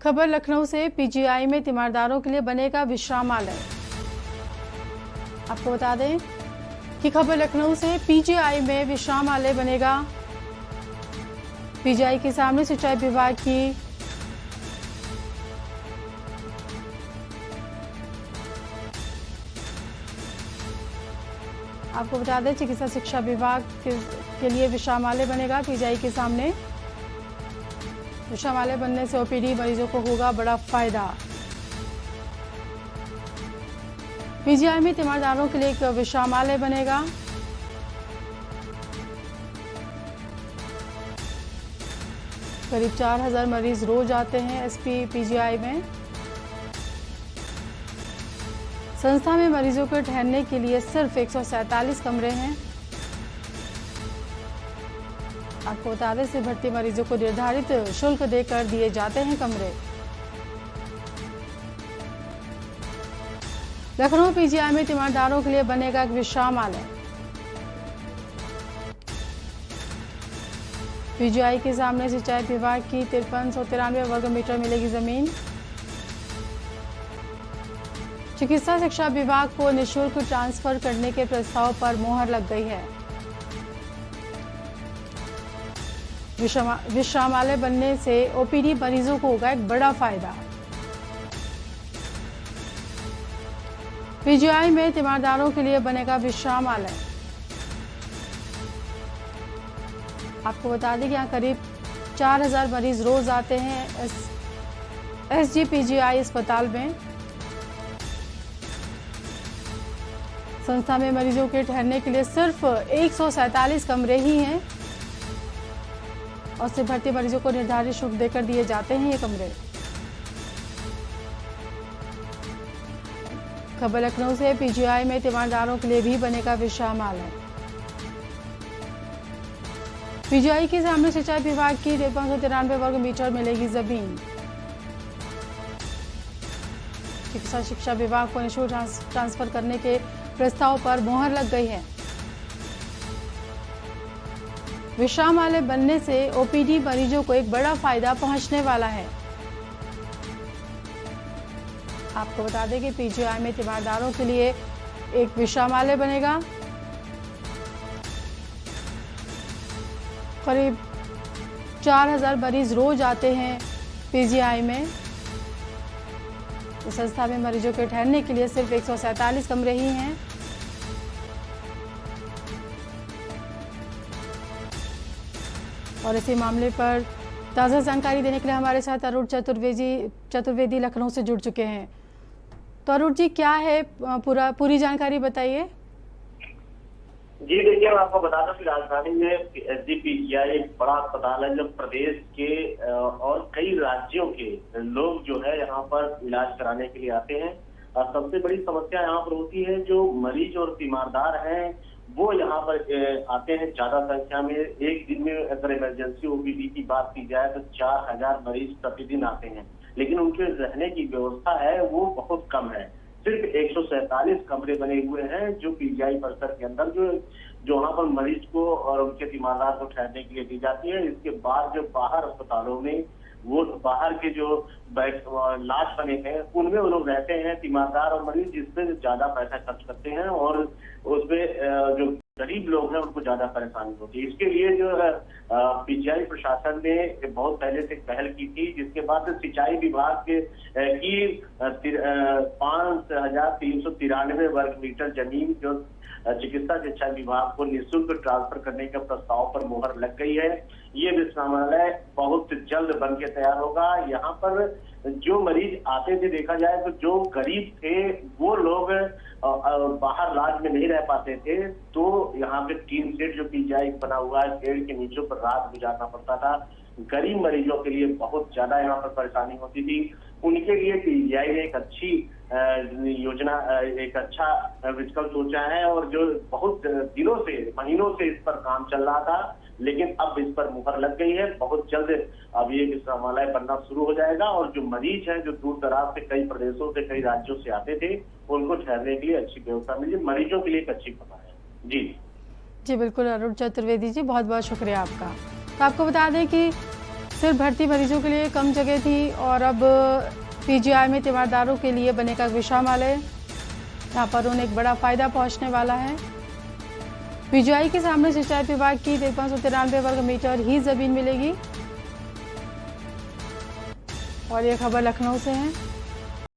खबर लखनऊ से पीजीआई में तीमारदारों के लिए बनेगा विश्रामालय। आपको बता दें कि खबर लखनऊ से पीजीआई में विश्रामालय बनेगा। पीजीआई के सामने सिंचाई विभाग की आपको बता दें चिकित्सा शिक्षा विभाग के लिए विश्रामालय बनेगा। पीजीआई के सामने विश्रामालय बनने से ओपीडी मरीजों को होगा बड़ा फायदा। पीजीआई में तीमारदारों के लिए एक विश्रामालय बनेगा। करीब 4000 मरीज रोज आते हैं एसपी पीजीआई में। संस्था में मरीजों को ठहरने के लिए सिर्फ 147 कमरे हैं। आपको बता दें से भर्ती मरीजों को निर्धारित शुल्क देकर दिए जाते हैं कमरे। लखनऊ पीजीआई में तीमारदारों के लिए बनेगा एक विश्रामालय। पीजीआई के सामने सिंचाई विभाग की 5393 वर्ग मीटर मिलेगी जमीन। चिकित्सा शिक्षा विभाग को निःशुल्क ट्रांसफर करने के प्रस्ताव पर मोहर लग गई है। विश्रामालय बनने से ओपीडी मरीजों को होगा एक बड़ा फायदा। पीजीआई में तीमारदारों के लिए बनेगा विश्रामालय। आपको बता दें कि यहाँ करीब 4000 मरीज रोज आते हैं एसजी पीजीआई अस्पताल में। संस्था में मरीजों के ठहरने के लिए सिर्फ 147 कमरे ही हैं और सिर्फ भर्ती मरीजों को निर्धारित शुल्क देकर दिए जाते हैं ये कमरे। खबर लखनऊ से पीजीआई में तीमारदारों के लिए भी बनेगा विश्रामालय। पीजीआई के सामने सिंचाई विभाग की 5393 वर्ग मीटर मिलेगी जमीन। चिकित्सा शिक्षा विभाग को निःशुल्क ट्रांसफर करने के प्रस्ताव पर मोहर लग गई है। विश्रामालय बनने से ओपीडी मरीजों को एक बड़ा फायदा पहुंचने वाला है। आपको बता दें कि पीजीआई में तीमारदारों के लिए एक विश्रामालय बनेगा। करीब 4000 मरीज रोज आते हैं पीजीआई में। इस संस्था में मरीजों के ठहरने के लिए सिर्फ 147 कमरे ही हैं। और इसी मामले पर ताज़ा जानकारी देने के लिए हमारे साथ अरुण चतुर्वेदी लखनऊ से जुड़ चुके हैं। तो अरुण जी, क्या है पूरी जानकारी बताइए। जी देखिए, मैं आपको बता दूं कि राजधानी में एसजीपीजीआई एक बड़ा अस्पताल है जो प्रदेश के और कई राज्यों के लोग जो है यहाँ पर इलाज कराने के लिए आते हैं। और सबसे बड़ी समस्या यहाँ पर होती है जो मरीज और तीमारदार हैं वो यहाँ पर आते हैं ज्यादा संख्या में। एक दिन में अगर इमरजेंसी ओपीडी की बात की जाए तो 4000 मरीज प्रतिदिन आते हैं, लेकिन उनके रहने की व्यवस्था है वो बहुत कम है। सिर्फ 147 कमरे बने हुए हैं जो पीजीआई परिसर के अंदर जो वहाँ पर मरीज को और उनके तीमारदार को ठहरने के लिए दी जाती है। इसके बाद जो बाहर अस्पतालों में वो बाहर के जो लाश बने हैं उनमें वो लोग रहते हैं तीमारदार और मरीज, जिससे ज्यादा पैसा खर्च करते हैं और उसमें जो गरीब लोग हैं उनको ज्यादा परेशानी होती है। इसके लिए जो पीजीआई प्रशासन ने बहुत पहले से पहल की थी, जिसके बाद सिंचाई विभाग की 5393 वर्ग मीटर जमीन जो चिकित्सा शिक्षा विभाग को निःशुल्क ट्रांसफर करने के प्रस्ताव पर मोहर लग गई है। ये विश्रामालय बहुत जल्द बन के तैयार होगा। यहाँ पर जो मरीज आते थे, देखा जाए तो जो गरीब थे वो लोग बाहर इलाज में नहीं रह पाते थे, तो यहाँ पे टीन सेट जो पीजीआई बना हुआ है पेड़ के नीचे पर रात गुजारना पड़ता था। गरीब मरीजों के लिए बहुत ज्यादा यहाँ पर परेशानी होती थी। उनके लिए पीजीआई ने एक अच्छी योजना, एक अच्छा विकल्प सोचा है और जो बहुत दिनों से महीनों से इस पर काम चल रहा था, लेकिन अब इस पर मुहर लग गई है। बहुत जल्द अब ये विश्रामालय बनना शुरू हो जाएगा और जो मरीज हैं जो दूर दराज से कई प्रदेशों से कई राज्यों से आते थे उनको ठहरने के लिए अच्छी व्यवस्था मिली। मरीजों के लिए एक अच्छी खबर है। जी बिल्कुल अरुण चतुर्वेदी जी, बहुत बहुत शुक्रिया आपका। तो आपको बता दें कि सिर्फ भर्ती मरीजों के लिए कम जगह थी और अब पीजीआई में तीमारदारों के लिए बनेगा विश्रामालय। यहाँ पर उन्हें एक बड़ा फायदा पहुँचने वाला है। पीजीआई के सामने सिंचाई विभाग की 593 वर्ग मीटर ही जमीन मिलेगी। और ये खबर लखनऊ से है।